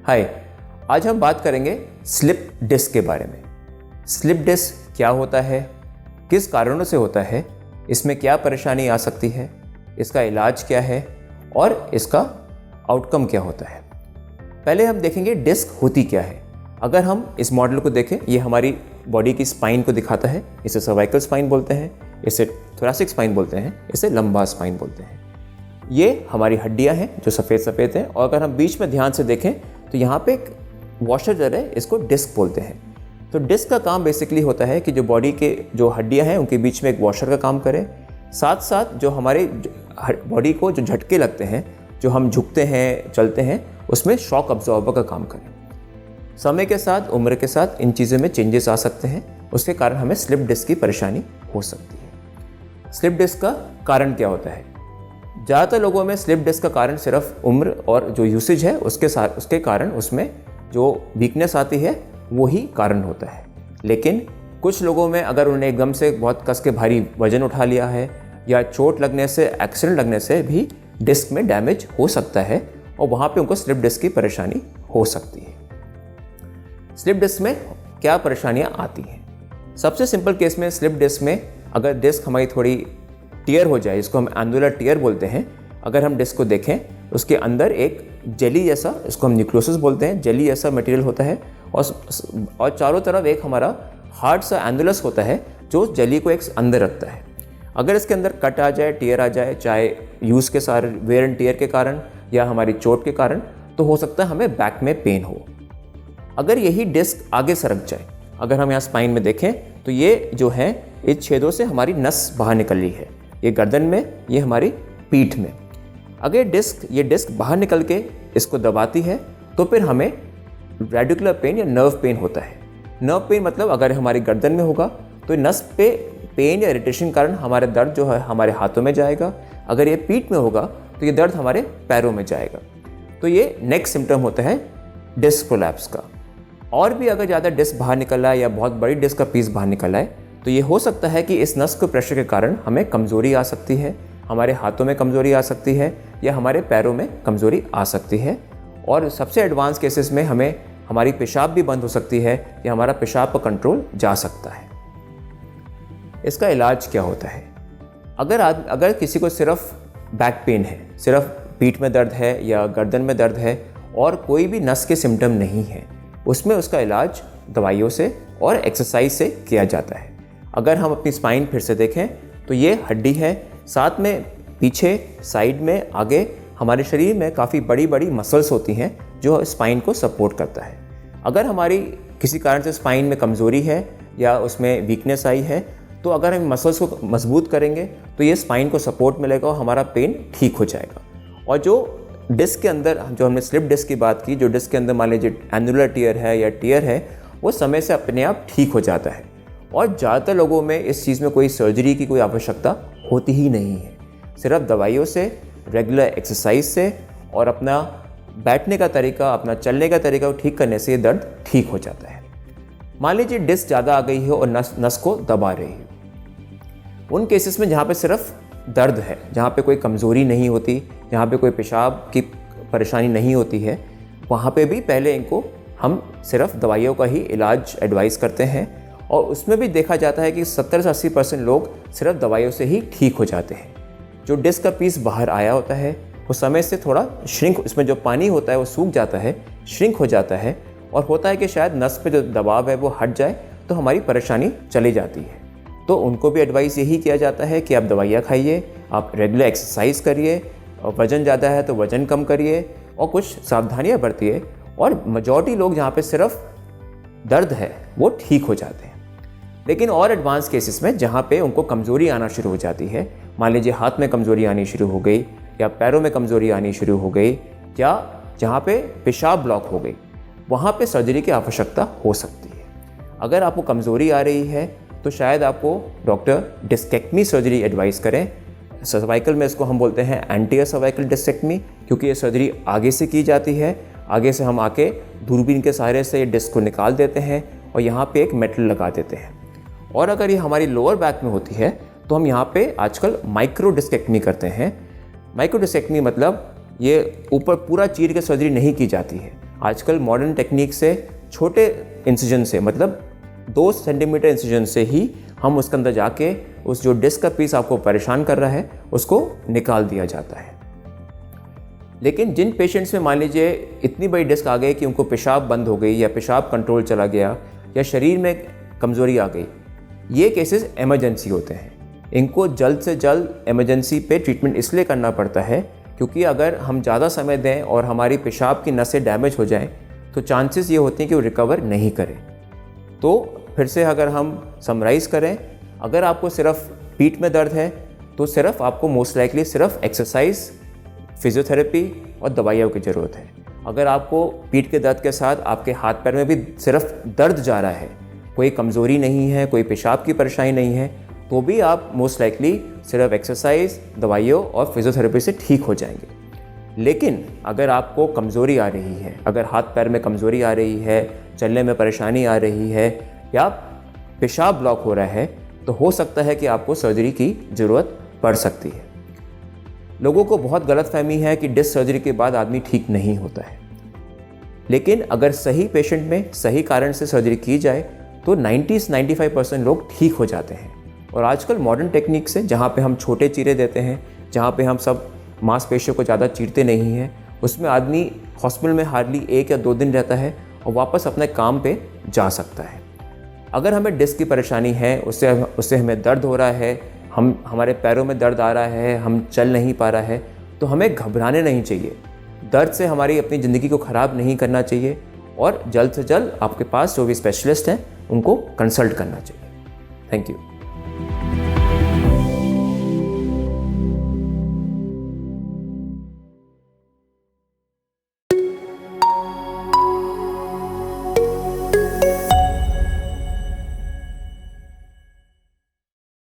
हाय, आज हम बात करेंगे स्लिप डिस्क के बारे में। स्लिप डिस्क क्या होता है, किस कारणों से होता है, इसमें क्या परेशानी आ सकती है, इसका इलाज क्या है और इसका आउटकम क्या होता है। पहले हम देखेंगे डिस्क होती क्या है। अगर हम इस मॉडल को देखें, ये हमारी बॉडी की स्पाइन को दिखाता है। इसे सर्वाइकल स्पाइन बोलते हैं, इसे थोरैसिक स्पाइन बोलते हैं, इसे लंबा स्पाइन बोलते हैं। ये हमारी हड्डियां हैं जो सफ़ेद सफ़ेद हैं, और अगर हम बीच में ध्यान से देखें तो यहाँ पे एक वॉशर जो है, इसको डिस्क बोलते हैं। तो डिस्क का काम बेसिकली होता है कि जो बॉडी के जो हड्डियां हैं उनके बीच में एक वॉशर का काम करे, साथ साथ जो हमारे बॉडी को जो झटके लगते हैं, जो हम झुकते हैं, चलते हैं, उसमें शॉक अब्जॉर्बर का काम करें। समय के साथ, उम्र के साथ इन चीज़ों में चेंजेस आ सकते हैं, उसके कारण हमें स्लिप डिस्क की परेशानी हो सकती है। स्लिप डिस्क का कारण क्या होता है? ज़्यादातर लोगों में स्लिप डिस्क का कारण सिर्फ उम्र और जो यूसेज है उसके कारण उसमें जो वीकनेस आती है वही कारण होता है। लेकिन कुछ लोगों में अगर उन्होंने एकदम से बहुत कस के भारी वजन उठा लिया है या चोट लगने से, एक्सीडेंट लगने से भी डिस्क में डैमेज हो सकता है और वहाँ पे उनको स्लिप डिस्क की परेशानी हो सकती है। स्लिप डिस्क में क्या परेशानियाँ आती हैं? सबसे सिंपल केस में स्लिप डिस्क में अगर डिस्क हमारी थोड़ी टीयर हो जाए, इसको हम एनुलर टीयर बोलते हैं। अगर हम डिस्क को देखें, उसके अंदर एक जेली जैसा, इसको हम न्यूक्लियोसिस बोलते हैं, जेली जैसा मटेरियल होता है और चारों तरफ एक हमारा हार्ड सा एनुलस होता है जो जेली को एक अंदर रखता है। अगर इसके अंदर कट आ जाए, टीयर आ जाए, चाहे यूज़ के सारे वेयर एंड टीयर के कारण या हमारी चोट के कारण, तो हो सकता है हमें बैक में पेन हो। अगर यही डिस्क आगे सरक जाए, अगर हम यहाँ स्पाइन में देखें तो ये जो है इस छेदों से हमारी नस बाहर निकल रही है, ये गर्दन में, ये हमारी पीठ में। अगर ये डिस्क बाहर निकल के इसको दबाती है तो फिर हमें रेडिकुलर पेन या नर्व पेन होता है। नर्व पेन मतलब अगर हमारी गर्दन में होगा तो नस पे पेन या इरिटेशन के कारण हमारा दर्द जो है हमारे हाथों में जाएगा। अगर ये पीठ में होगा तो ये दर्द हमारे पैरों में जाएगा। तो ये नेक्स्ट सिम्टम होता है डिस्क प्रोलैप्स का। और भी अगर ज़्यादा डिस्क बाहर निकल आए या बहुत बड़ी डिस्क का पीस बाहर निकल आए तो ये हो सकता है कि इस नस के प्रेशर के कारण हमें कमज़ोरी आ सकती है, हमारे हाथों में कमज़ोरी आ सकती है या हमारे पैरों में कमज़ोरी आ सकती है। और सबसे एडवांस केसेस में हमें हमारी पेशाब भी बंद हो सकती है या हमारा पेशाब पर कंट्रोल जा सकता है। इसका इलाज क्या होता है? अगर किसी को सिर्फ बैक पेन है, सिर्फ पीठ में दर्द है या गर्दन में दर्द है और कोई भी नस के सिम्टम नहीं है, उसमें उसका इलाज दवाइयों से और एक्सरसाइज से किया जाता है। अगर हम अपनी स्पाइन फिर से देखें तो ये हड्डी है, साथ में पीछे, साइड में, आगे हमारे शरीर में काफ़ी बड़ी बड़ी मसल्स होती हैं जो स्पाइन को सपोर्ट करता है। अगर हमारी किसी कारण से स्पाइन में कमज़ोरी है या उसमें वीकनेस आई है तो अगर हम मसल्स को मजबूत करेंगे तो ये स्पाइन को सपोर्ट मिलेगा और हमारा पेन ठीक हो जाएगा। और जो डिस्क के अंदर, जो हमने स्लिप डिस्क की बात की, जो डिस्क के अंदर मान लीजिए एनुलर टीयर है या टीयर है, वो समय से अपने आप ठीक हो जाता है। और ज़्यादातर लोगों में इस चीज़ में कोई सर्जरी की कोई आवश्यकता होती ही नहीं है। सिर्फ दवाइयों से, रेगुलर एक्सरसाइज से और अपना बैठने का तरीका, अपना चलने का तरीका ठीक करने से ये दर्द ठीक हो जाता है। मान लीजिए डिस्क ज़्यादा आ गई है और नस को दबा रही है। उन केसेस में जहाँ पे सिर्फ दर्द है, जहाँ पे कोई कमज़ोरी नहीं होती, जहाँ पे कोई पेशाब की परेशानी नहीं होती है, वहाँ पे भी पहले इनको हम सिर्फ दवाइयों का ही इलाज एडवाइस करते हैं। और उसमें भी देखा जाता है कि 70 से 80% लोग सिर्फ दवाइयों से ही ठीक हो जाते हैं। जो डिस्क का पीस बाहर आया होता है वो समय से थोड़ा श्रिंक, इसमें जो पानी होता है वो सूख जाता है, श्रिंक हो जाता है और होता है कि शायद नस पे जो दबाव है वो हट जाए तो हमारी परेशानी चली जाती है। तो उनको भी एडवाइस यही किया जाता है कि आप दवाइयाँ खाइए, आप रेगुलर एक्सरसाइज करिए, और वज़न ज़्यादा है तो वज़न कम करिए और कुछ सावधानियाँ बरतिए। और मेजॉरिटी लोग जहाँ पे सिर्फ दर्द है वो ठीक हो जाते हैं। लेकिन और एडवांस केसेस में जहाँ पे उनको कमज़ोरी आना शुरू हो जाती है, मान लीजिए हाथ में कमज़ोरी आनी शुरू हो गई या पैरों में कमज़ोरी आनी शुरू हो गई या जहाँ पे पेशाब ब्लॉक हो गई, वहाँ पे सर्जरी की आवश्यकता हो सकती है। अगर आपको कमज़ोरी आ रही है तो शायद आपको डॉक्टर डिस्केक्टमी सर्जरी एडवाइस करें। सर्वाइकल में इसको हम बोलते हैं एंटीरियर सर्वाइकल डिस्केक्टमी, क्योंकि ये सर्जरी आगे से की जाती है। आगे से हम आके दूरबीन के सहारे से ये डिस्क को निकाल देते हैं और यहाँ पे एक मेटल लगा देते हैं। और अगर ये हमारी लोअर बैक में होती है तो हम यहाँ पे आजकल माइक्रो डिस्केक्टमी करते हैं। माइक्रो डिस्केक्टमी मतलब ये ऊपर पूरा चीर के सर्जरी नहीं की जाती है, आजकल मॉडर्न टेक्निक से छोटे इंसिजन से, मतलब 2 सेंटीमीटर इंसिजन से ही हम उसके अंदर जाके उस जो डिस्क का पीस आपको परेशान कर रहा है उसको निकाल दिया जाता है। लेकिन जिन पेशेंट्स में मान लीजिए इतनी बड़ी डिस्क आ गई कि उनको पेशाब बंद हो गई या पेशाब कंट्रोल चला गया या शरीर में कमज़ोरी आ गई, ये केसेस इमरजेंसी होते हैं। इनको जल्द से जल्द इमरजेंसी पे ट्रीटमेंट इसलिए करना पड़ता है क्योंकि अगर हम ज़्यादा समय दें और हमारी पेशाब की नसें डैमेज हो जाएं तो चांसेस ये होते हैं कि वो रिकवर नहीं करें। तो फिर से अगर हम समराइज़ करें, अगर आपको सिर्फ पीठ में दर्द है तो सिर्फ आपको मोस्ट लाइकली सिर्फ एक्सरसाइज, फिजियोथेरेपी और दवाइयों की ज़रूरत है। अगर आपको पीठ के दर्द के साथ आपके हाथ पैर में भी सिर्फ दर्द जा रहा है, कोई कमज़ोरी नहीं है, कोई पेशाब की परेशानी नहीं है, तो भी आप मोस्ट लाइकली सिर्फ एक्सरसाइज, दवाइयों और फिजियोथेरेपी से ठीक हो जाएंगे। लेकिन अगर आपको कमज़ोरी आ रही है, अगर हाथ पैर में कमज़ोरी आ रही है, चलने में परेशानी आ रही है या पेशाब ब्लॉक हो रहा है, तो हो सकता है कि आपको सर्जरी की ज़रूरत पड़ सकती है। लोगों को बहुत गलतफहमी है कि डिस्क सर्जरी के बाद आदमी ठीक नहीं होता है, लेकिन अगर सही पेशेंट में सही कारण से सर्जरी की जाए तो 90 से 95% लोग ठीक हो जाते हैं। और आजकल मॉडर्न टेक्निक से जहाँ पे हम छोटे चीरे देते हैं, जहाँ पे हम सब मांसपेशियों को ज़्यादा चीरते नहीं हैं, उसमें आदमी हॉस्पिटल में हार्डली 1 या 2 दिन रहता है और वापस अपने काम पे जा सकता है। अगर हमें डिस्क की परेशानी है, उससे हमें दर्द हो रहा है, हमारे पैरों में दर्द आ रहा है, हम चल नहीं पा रहा है, तो हमें घबराने नहीं चाहिए। दर्द से हमारी अपनी ज़िंदगी को ख़राब नहीं करना चाहिए और जल्द से जल्द आपके पास जो भी स्पेशलिस्ट हैं उनको कंसल्ट करना चाहिए। Thank you.